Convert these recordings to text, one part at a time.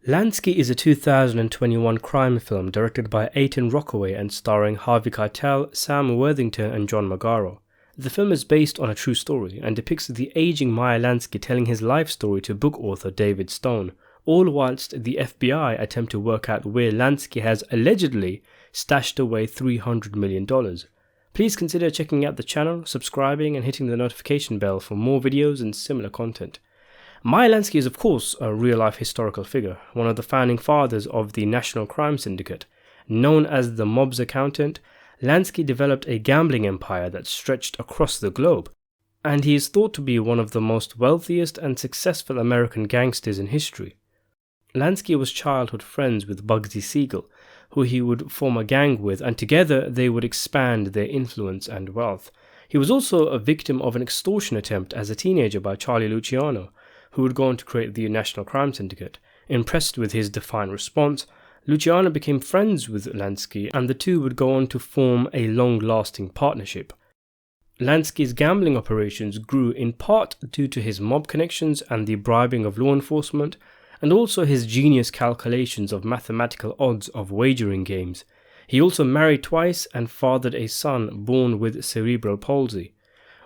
Lansky is a 2021 crime film directed by Eytan Rockaway and starring Harvey Keitel, Sam Worthington and John Magaro. The film is based on a true story and depicts the aging Meyer Lansky telling his life story to book author David Stone, all whilst the FBI attempt to work out where Lansky has allegedly stashed away $300 million. Please consider checking out the channel, subscribing and hitting the notification bell for more videos and similar content. Meyer Lansky is of course a real-life historical figure, one of the founding fathers of the National Crime Syndicate. Known as the mob's accountant, Lansky developed a gambling empire that stretched across the globe, and he is thought to be one of the most wealthiest and successful American gangsters in history. Lansky was childhood friends with Bugsy Sigel, who he would form a gang with, and together they would expand their influence and wealth. He was also a victim of an extortion attempt as a teenager by Charlie Luciano, who would go on to create the National Crime Syndicate. Impressed with his defiant response, Luciano became friends with Lansky and the two would go on to form a long-lasting partnership. Lansky's gambling operations grew in part due to his mob connections and the bribing of law enforcement, and also his genius calculations of mathematical odds of wagering games. He also married twice and fathered a son born with cerebral palsy.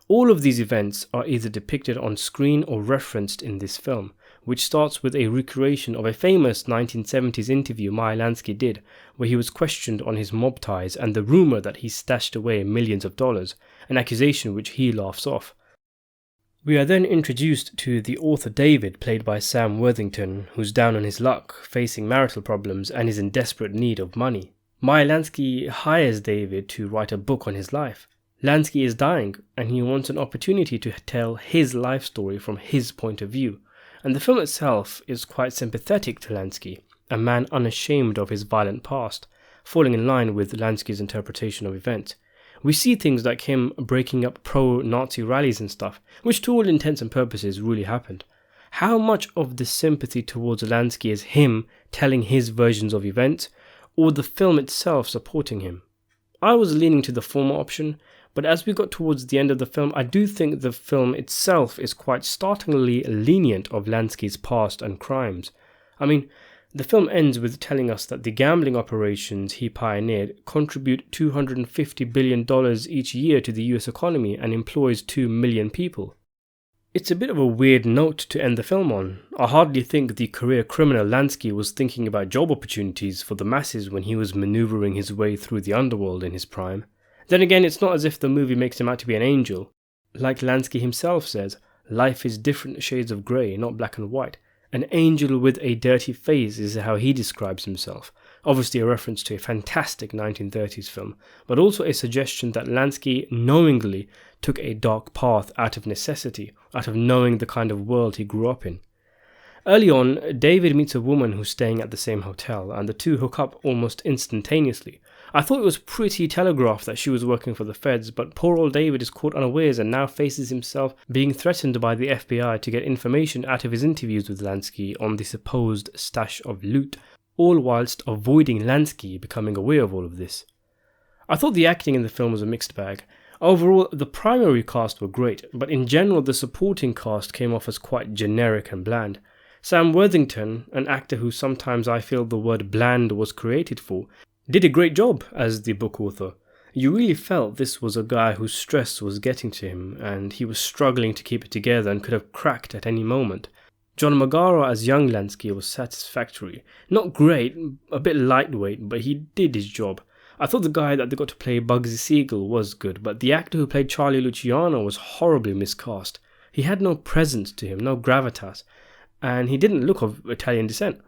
All of these events are either depicted on screen or referenced in this film, which starts with a recreation of a famous 1970s interview Meyer Lansky did, where he was questioned on his mob ties and the rumour that he stashed away millions of dollars, an accusation which he laughs off. We are then introduced to the author David, played by Sam Worthington, who's down on his luck, facing marital problems and is in desperate need of money. Meyer Lansky hires David to write a book on his life. Lansky is dying and he wants an opportunity to tell his life story from his point of view, and the film itself is quite sympathetic to Lansky, a man unashamed of his violent past, falling in line with Lansky's interpretation of events. We see things like him breaking up pro-Nazi rallies and stuff, which to all intents and purposes really happened. How much of the sympathy towards Lansky is him telling his versions of events, or the film itself supporting him? I was leaning to the former option, but as we got towards the end of the film, I do think the film itself is quite startlingly lenient of Lansky's past and crimes. I mean, the film ends with telling us that the gambling operations he pioneered contribute $250 billion each year to the US economy and employs 2 million people. It's a bit of a weird note to end the film on. I hardly think the career criminal Lansky was thinking about job opportunities for the masses when he was manoeuvring his way through the underworld in his prime. Then again, it's not as if the movie makes him out to be an angel. Like Lansky himself says, life is different shades of grey, not black and white. An angel with a dirty face is how he describes himself. Obviously a reference to a fantastic 1930s film, but also a suggestion that Lansky knowingly took a dark path out of necessity, out of knowing the kind of world he grew up in. Early on, David meets a woman who's staying at the same hotel, and the two hook up almost instantaneously. I thought it was pretty telegraphed that she was working for the feds, but poor old David is caught unawares and now faces himself being threatened by the FBI to get information out of his interviews with Lansky on the supposed stash of loot, all whilst avoiding Lansky becoming aware of all of this. I thought the acting in the film was a mixed bag. Overall, the primary cast were great, but in general the supporting cast came off as quite generic and bland. Sam Worthington, an actor who sometimes I feel the word bland was created for, did a great job as the book author. You really felt this was a guy whose stress was getting to him and he was struggling to keep it together and could have cracked at any moment. John Magaro as young Lansky was satisfactory. Not great, a bit lightweight, but he did his job. I thought the guy that they got to play Bugsy Sigel was good, but the actor who played Charlie Luciano was horribly miscast. He had no presence to him, no gravitas, and he didn't look of Italian descent.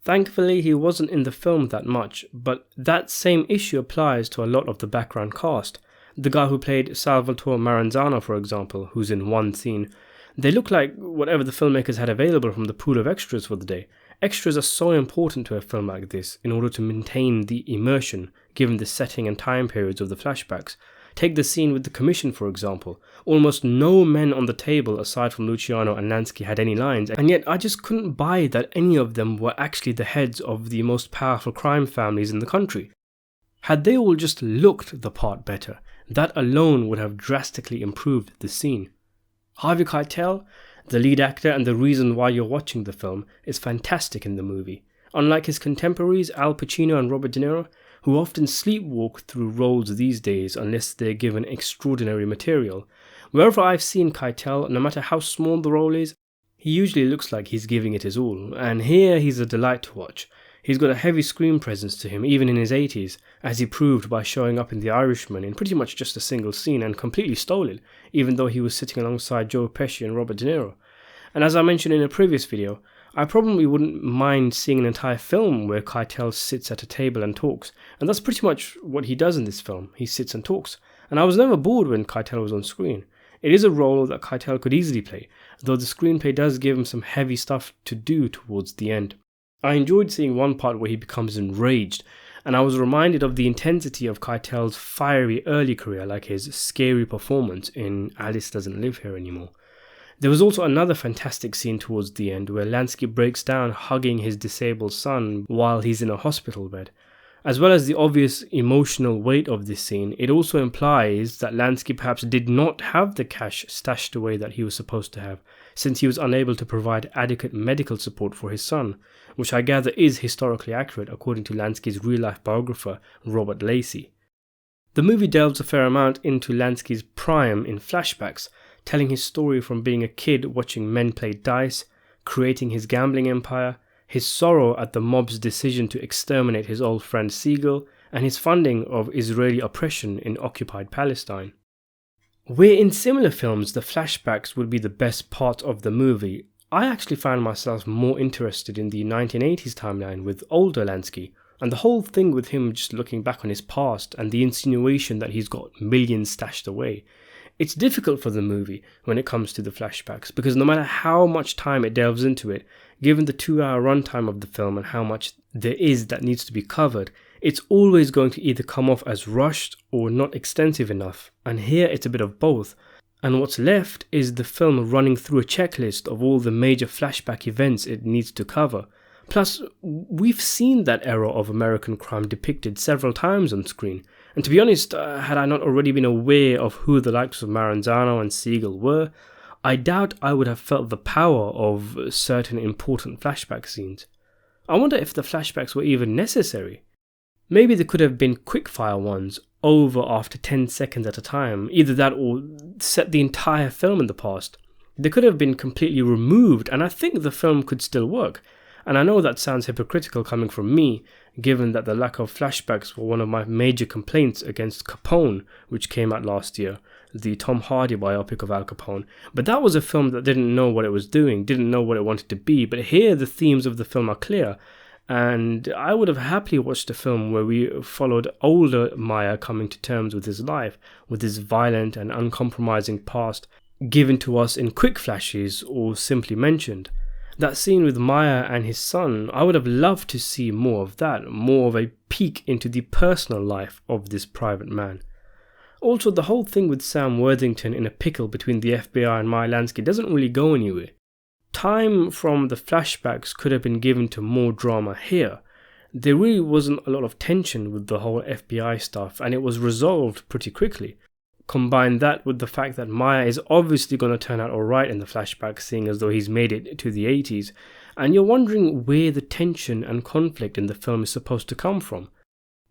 Thankfully, he wasn't in the film that much, but that same issue applies to a lot of the background cast. The guy who played Salvatore Maranzano, for example, who's in one scene, they look like whatever the filmmakers had available from the pool of extras for the day. Extras are so important to a film like this in order to maintain the immersion, given the setting and time periods of the flashbacks. Take the scene with the commission, for example. Almost no men on the table aside from Luciano and Lansky had any lines, and yet I just couldn't buy that any of them were actually the heads of the most powerful crime families in the country. Had they all just looked the part better, that alone would have drastically improved the scene. Harvey Keitel, the lead actor and the reason why you're watching the film, is fantastic in the movie. Unlike his contemporaries Al Pacino and Robert De Niro, who often sleepwalk through roles these days unless they're given extraordinary material, wherever I've seen Keitel, no matter how small the role is, he usually looks like he's giving it his all, and here he's a delight to watch. He's got a heavy screen presence to him even in his 80s, as he proved by showing up in The Irishman in pretty much just a single scene and completely stole it, even though he was sitting alongside Joe Pesci and Robert De Niro. And as I mentioned in a previous video, I probably wouldn't mind seeing an entire film where Keitel sits at a table and talks, and that's pretty much what he does in this film. He sits and talks, and I was never bored when Keitel was on screen. It is a role that Keitel could easily play, though the screenplay does give him some heavy stuff to do towards the end. I enjoyed seeing one part where he becomes enraged, and I was reminded of the intensity of Keitel's fiery early career, like his scary performance in Alice Doesn't Live Here Anymore. There was also another fantastic scene towards the end where Lansky breaks down hugging his disabled son while he's in a hospital bed. As well as the obvious emotional weight of this scene, it also implies that Lansky perhaps did not have the cash stashed away that he was supposed to have, since he was unable to provide adequate medical support for his son, which I gather is historically accurate according to Lansky's real-life biographer, Robert Lacey. The movie delves a fair amount into Lansky's prime in flashbacks, telling his story from being a kid watching men play dice, creating his gambling empire, his sorrow at the mob's decision to exterminate his old friend Sigel, and his funding of Israeli oppression in occupied Palestine. Where in similar films the flashbacks would be the best part of the movie, I actually found myself more interested in the 1980s timeline with older Lansky, and the whole thing with him just looking back on his past and the insinuation that he's got millions stashed away. It's difficult for the movie when it comes to the flashbacks, because no matter how much time it delves into it, given the 2-hour runtime of the film and how much there is that needs to be covered, it's always going to either come off as rushed or not extensive enough, and here it's a bit of both. And what's left is the film running through a checklist of all the major flashback events it needs to cover. Plus, we've seen that era of American crime depicted several times on screen, and to be honest, had I not already been aware of who the likes of Maranzano and Sigel were, I doubt I would have felt the power of certain important flashback scenes. I wonder if the flashbacks were even necessary. Maybe there could have been quickfire ones, over after 10 seconds at a time, either that or set the entire film in the past. They could have been completely removed, and I think the film could still work. And I know that sounds hypocritical coming from me, given that the lack of flashbacks were one of my major complaints against Capone, which came out last year, the Tom Hardy biopic of Al Capone. But that was a film that didn't know what it was doing, didn't know what it wanted to be, but here the themes of the film are clear, and I would have happily watched a film where we followed older Meyer coming to terms with his life, with his violent and uncompromising past, given to us in quick flashes or simply mentioned. That scene with Meyer and his son, I would have loved to see more of that, more of a peek into the personal life of this private man. Also, the whole thing with Sam Worthington in a pickle between the FBI and Meyer Lansky doesn't really go anywhere. Time from the flashbacks could have been given to more drama here. There really wasn't a lot of tension with the whole FBI stuff, and it was resolved pretty quickly. Combine that with the fact that Meyer is obviously going to turn out alright in the flashback, seeing as though he's made it to the 80s, and you're wondering where the tension and conflict in the film is supposed to come from.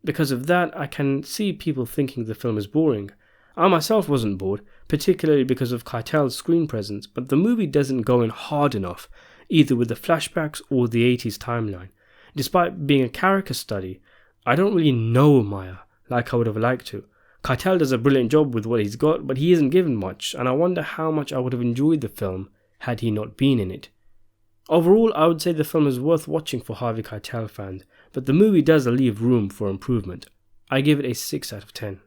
Because of that, I can see people thinking the film is boring. I myself wasn't bored, particularly because of Keitel's screen presence, but the movie doesn't go in hard enough, either with the flashbacks or the 80s timeline. Despite being a character study, I don't really know Meyer like I would have liked to. Keitel does a brilliant job with what he's got, but he isn't given much, and I wonder how much I would have enjoyed the film had he not been in it. Overall, I would say the film is worth watching for Harvey Keitel fans, but the movie does leave room for improvement. I give it a 6 out of 10.